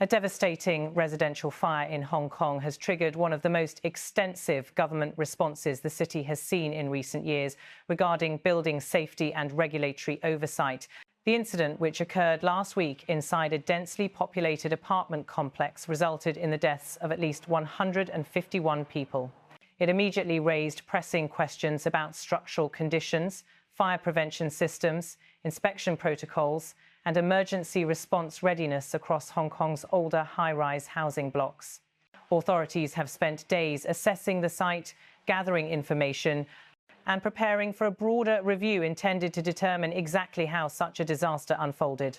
A devastating residential fire in Hong Kong has triggered one of the most extensive government responses the city has seen in recent years regarding building safety and regulatory oversight. The incident, which occurred last week inside a densely populated apartment complex, resulted in the deaths of at least 151 people. It immediately raised pressing questions about structural conditions, fire prevention systems, inspection protocols, and emergency response readiness across Hong Kong's older high-rise housing blocks. Authorities have spent days assessing the site, gathering information, and preparing for a broader review intended to determine exactly how such a disaster unfolded.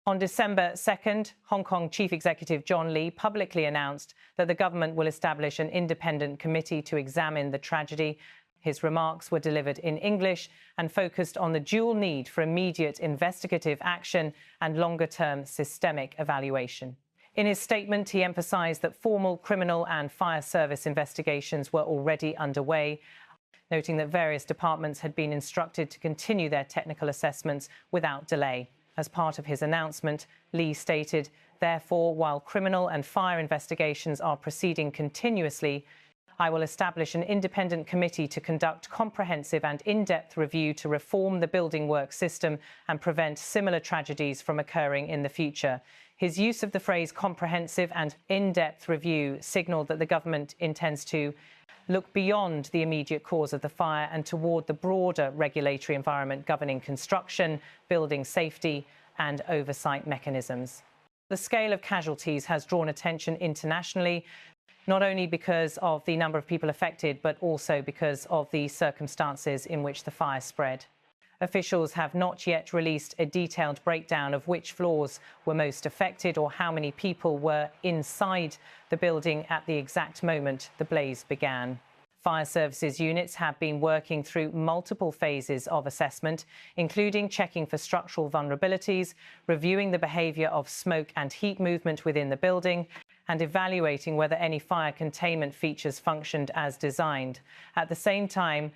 On December 2nd, Hong Kong Chief Executive John Lee publicly announced that the government will establish an independent committee to examine the tragedy. His remarks were delivered in English and focused on the dual need for immediate investigative action and longer-term systemic evaluation. In his statement, he emphasised that formal criminal and fire service investigations were already underway, noting that various departments had been instructed to continue their technical assessments without delay. As part of his announcement, Lee stated, "Therefore, while criminal and fire investigations are proceeding continuously, I will establish an independent committee to conduct comprehensive and in-depth review to reform the building work system and prevent similar tragedies from occurring in the future." His use of the phrase comprehensive and in-depth review signalled that the government intends to look beyond the immediate cause of the fire and toward the broader regulatory environment governing construction, building safety and oversight mechanisms. The scale of casualties has drawn attention internationally, not only because of the number of people affected, but also because of the circumstances in which the fire spread. Officials have not yet released a detailed breakdown of which floors were most affected or how many people were inside the building at the exact moment the blaze began. Fire services units have been working through multiple phases of assessment, including checking for structural vulnerabilities, reviewing the behaviour of smoke and heat movement within the building, and evaluating whether any fire containment features functioned as designed. At the same time,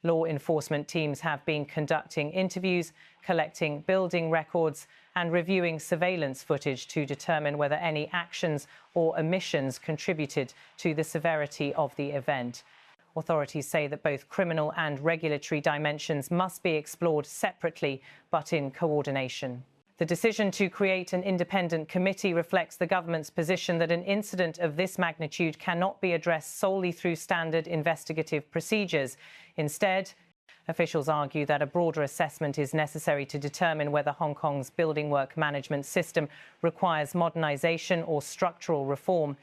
law enforcement teams have been conducting interviews, collecting building records, and reviewing surveillance footage to determine whether any actions or omissions contributed to the severity of the event. Authorities say that both criminal and regulatory dimensions must be explored separately, but in coordination. The decision to create an independent committee reflects the government's position that an incident of this magnitude cannot be addressed solely through standard investigative procedures. Instead, officials argue that a broader assessment is necessary to determine whether Hong Kong's building work management system requires modernisation or structural reform.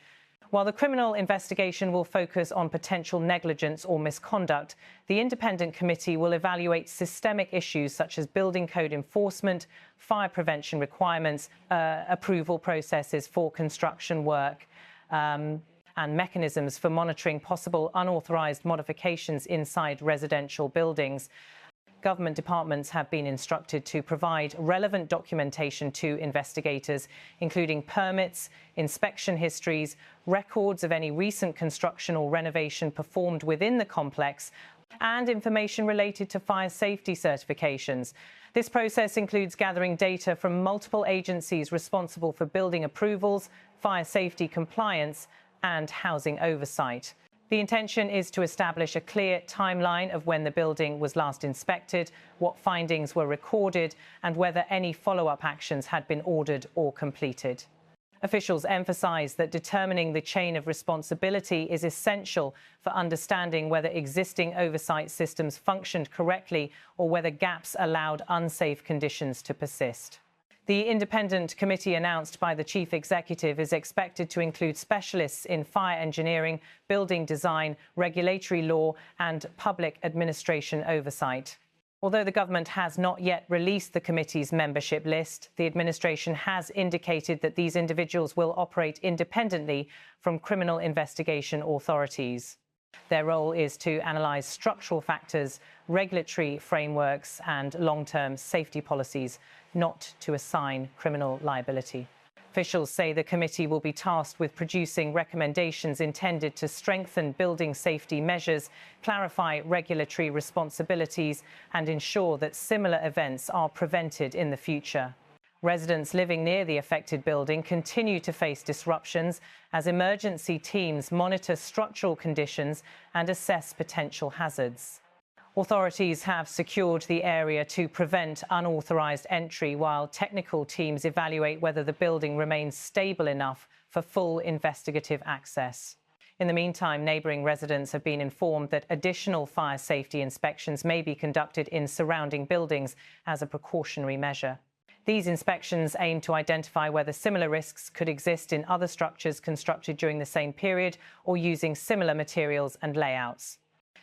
While the criminal investigation will focus on potential negligence or misconduct, the independent committee will evaluate systemic issues such as building code enforcement, fire prevention requirements, approval processes for construction work, and mechanisms for monitoring possible unauthorised modifications inside residential buildings. Government departments have been instructed to provide relevant documentation to investigators, including permits, inspection histories, records of any recent construction or renovation performed within the complex, and information related to fire safety certifications. This process includes gathering data from multiple agencies responsible for building approvals, fire safety compliance, and housing oversight. The intention is to establish a clear timeline of when the building was last inspected, what findings were recorded, and whether any follow-up actions had been ordered or completed. Officials emphasise that determining the chain of responsibility is essential for understanding whether existing oversight systems functioned correctly or whether gaps allowed unsafe conditions to persist. The independent committee announced by the chief executive is expected to include specialists in fire engineering, building design, regulatory law and public administration oversight. Although the government has not yet released the committee's membership list, the administration has indicated that these individuals will operate independently from criminal investigation authorities. Their role is to analyse structural factors, regulatory frameworks and long-term safety policies, not to assign criminal liability. Officials say the committee will be tasked with producing recommendations intended to strengthen building safety measures, clarify regulatory responsibilities and ensure that similar events are prevented in the future. Residents living near the affected building continue to face disruptions as emergency teams monitor structural conditions and assess potential hazards. Authorities have secured the area to prevent unauthorised entry, while technical teams evaluate whether the building remains stable enough for full investigative access. In the meantime, neighbouring residents have been informed that additional fire safety inspections may be conducted in surrounding buildings as a precautionary measure. These inspections aim to identify whether similar risks could exist in other structures constructed during the same period or using similar materials and layouts.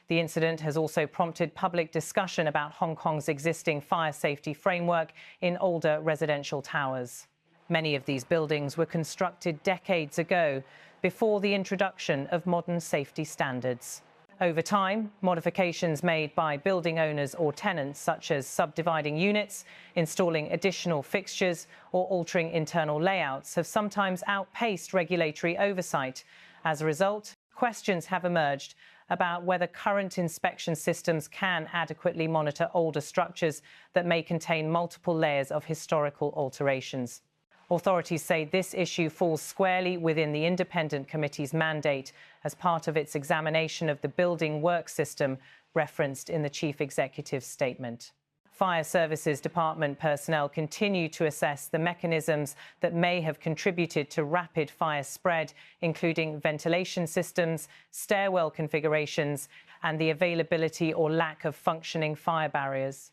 The incident has also prompted public discussion about Hong Kong's existing fire safety framework in older residential towers. Many of these buildings were constructed decades ago, before the introduction of modern safety standards. Over time, modifications made by building owners or tenants, such as subdividing units, installing additional fixtures, or altering internal layouts, have sometimes outpaced regulatory oversight. As a result, questions have emerged about whether current inspection systems can adequately monitor older structures that may contain multiple layers of historical alterations. Authorities say this issue falls squarely within the independent committee's mandate as part of its examination of the building work system referenced in the chief executive's statement. Fire Services Department personnel continue to assess the mechanisms that may have contributed to rapid fire spread, including ventilation systems, stairwell configurations, and the availability or lack of functioning fire barriers.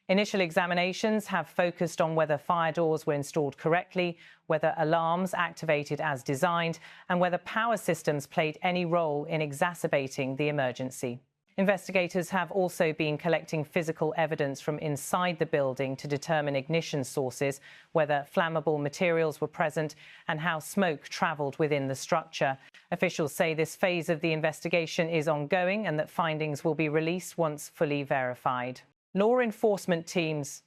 Initial examinations have focused on whether fire doors were installed correctly, whether alarms activated as designed, and whether power systems played any role in exacerbating the emergency. Investigators have also been collecting physical evidence from inside the building to determine ignition sources, whether flammable materials were present, and how smoke travelled within the structure. Officials say this phase of the investigation is ongoing and that findings will be released once fully verified. Law enforcement teams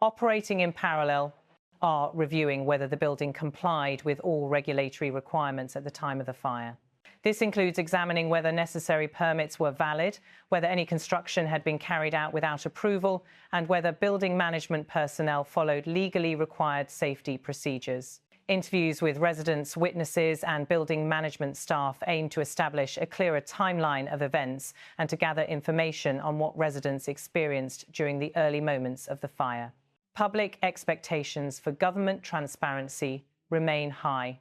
operating in parallel are reviewing whether the building complied with all regulatory requirements at the time of the fire. This includes examining whether necessary permits were valid, whether any construction had been carried out without approval, and whether building management personnel followed legally required safety procedures. Interviews with residents, witnesses and building management staff aim to establish a clearer timeline of events and to gather information on what residents experienced during the early moments of the fire. Public expectations for government transparency remain high,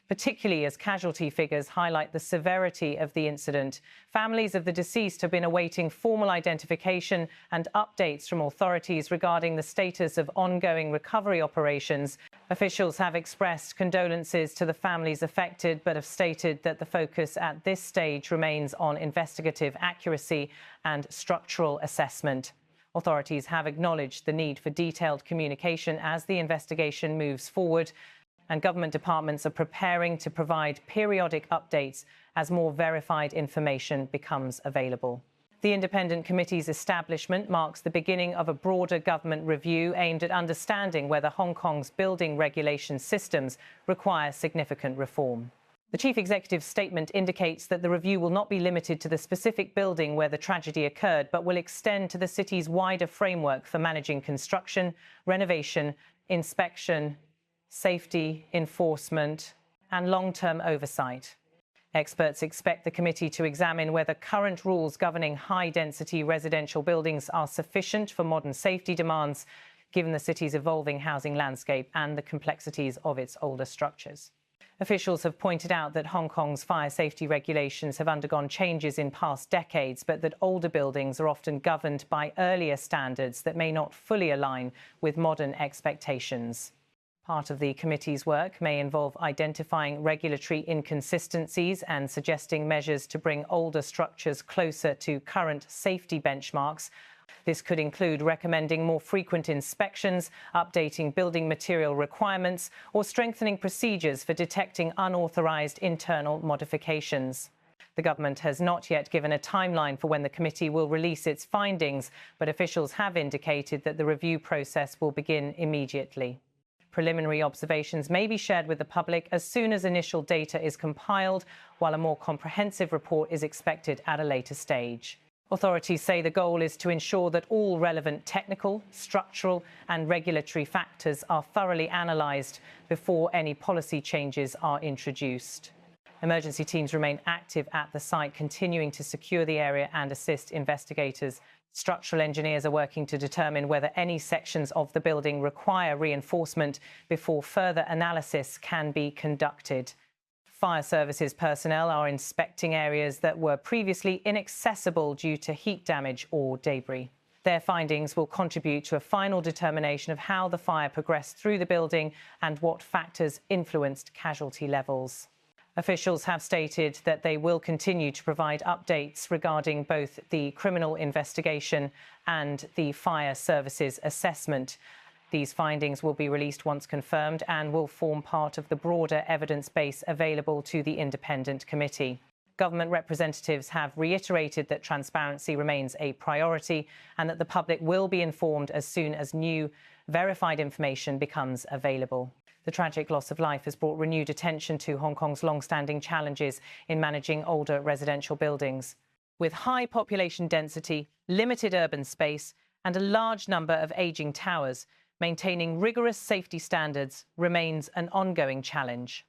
particularly as casualty figures highlight the severity of the incident. Families of the deceased have been awaiting formal identification and updates from authorities regarding the status of ongoing recovery operations. Officials have expressed condolences to the families affected, but have stated that the focus at this stage remains on investigative accuracy and structural assessment. Authorities have acknowledged the need for detailed communication as the investigation moves forward, and government departments are preparing to provide periodic updates as more verified information becomes available. The independent committee's establishment marks the beginning of a broader government review aimed at understanding whether Hong Kong's building regulation systems require significant reform. The chief executive's statement indicates that the review will not be limited to the specific building where the tragedy occurred, but will extend to the city's wider framework for managing construction, renovation, inspection, safety, enforcement, and long-term oversight. Experts expect the committee to examine whether current rules governing high-density residential buildings are sufficient for modern safety demands, given the city's evolving housing landscape and the complexities of its older structures. Officials have pointed out that Hong Kong's fire safety regulations have undergone changes in past decades, but that older buildings are often governed by earlier standards that may not fully align with modern expectations. Part of the committee's work may involve identifying regulatory inconsistencies and suggesting measures to bring older structures closer to current safety benchmarks. This could include recommending more frequent inspections, updating building material requirements, or strengthening procedures for detecting unauthorised internal modifications. The government has not yet given a timeline for when the committee will release its findings, but officials have indicated that the review process will begin immediately. Preliminary observations may be shared with the public as soon as initial data is compiled, while a more comprehensive report is expected at a later stage. Authorities say the goal is to ensure that all relevant technical, structural and regulatory factors are thoroughly analysed before any policy changes are introduced. Emergency teams remain active at the site, continuing to secure the area and assist investigators. Structural engineers are working to determine whether any sections of the building require reinforcement before further analysis can be conducted. Fire services personnel are inspecting areas that were previously inaccessible due to heat damage or debris. Their findings will contribute to a final determination of how the fire progressed through the building and what factors influenced casualty levels. Officials have stated that they will continue to provide updates regarding both the criminal investigation and the fire services assessment. These findings will be released once confirmed and will form part of the broader evidence base available to the independent committee. Government representatives have reiterated that transparency remains a priority and that the public will be informed as soon as new, verified information becomes available. The tragic loss of life has brought renewed attention to Hong Kong's long-standing challenges in managing older residential buildings. With high population density, limited urban space and a large number of ageing towers, maintaining rigorous safety standards remains an ongoing challenge.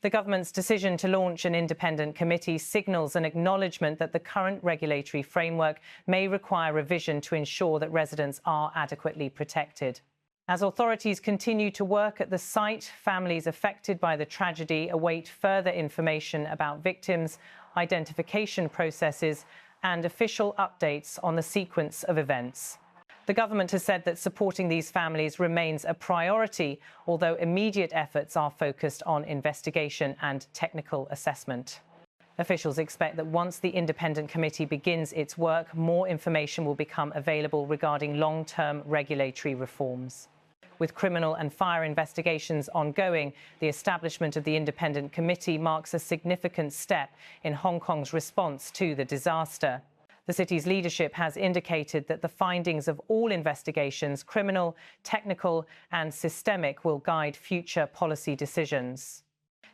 The government's decision to launch an independent committee signals an acknowledgement that the current regulatory framework may require revision to ensure that residents are adequately protected. As authorities continue to work at the site, families affected by the tragedy await further information about victims, identification processes, and official updates on the sequence of events. The government has said that supporting these families remains a priority, although immediate efforts are focused on investigation and technical assessment. Officials expect that once the independent committee begins its work, more information will become available regarding long-term regulatory reforms. With criminal and fire investigations ongoing, the establishment of the independent committee marks a significant step in Hong Kong's response to the disaster. The city's leadership has indicated that the findings of all investigations, criminal, technical and systemic, will guide future policy decisions.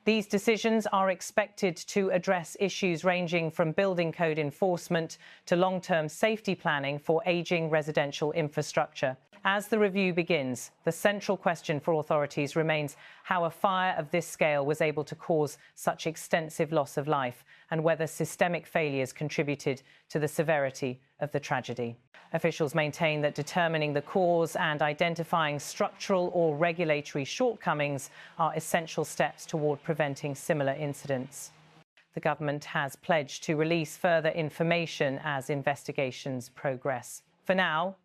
These decisions are expected to address issues ranging from building code enforcement to long-term safety planning for ageing residential infrastructure. As the review begins, the central question for authorities remains how a fire of this scale was able to cause such extensive loss of life and whether systemic failures contributed to the severity of the tragedy. Officials maintain that determining the cause and identifying structural or regulatory shortcomings are essential steps toward preventing similar incidents. The government has pledged to release further information as investigations progress. For now,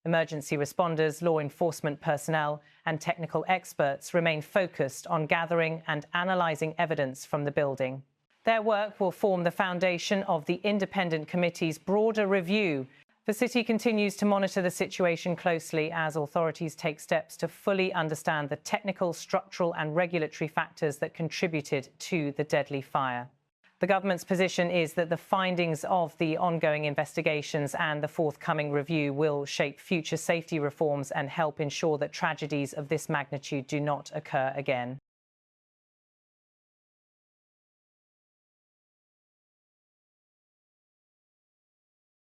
emergency responders, law enforcement personnel and technical experts remain focused on gathering and analysing evidence from the building. Their work will form the foundation of the independent committee's broader review. The city continues to monitor the situation closely as authorities take steps to fully understand the technical, structural and regulatory factors that contributed to the deadly fire. The government's position is that the findings of the ongoing investigations and the forthcoming review will shape future safety reforms and help ensure that tragedies of this magnitude do not occur again.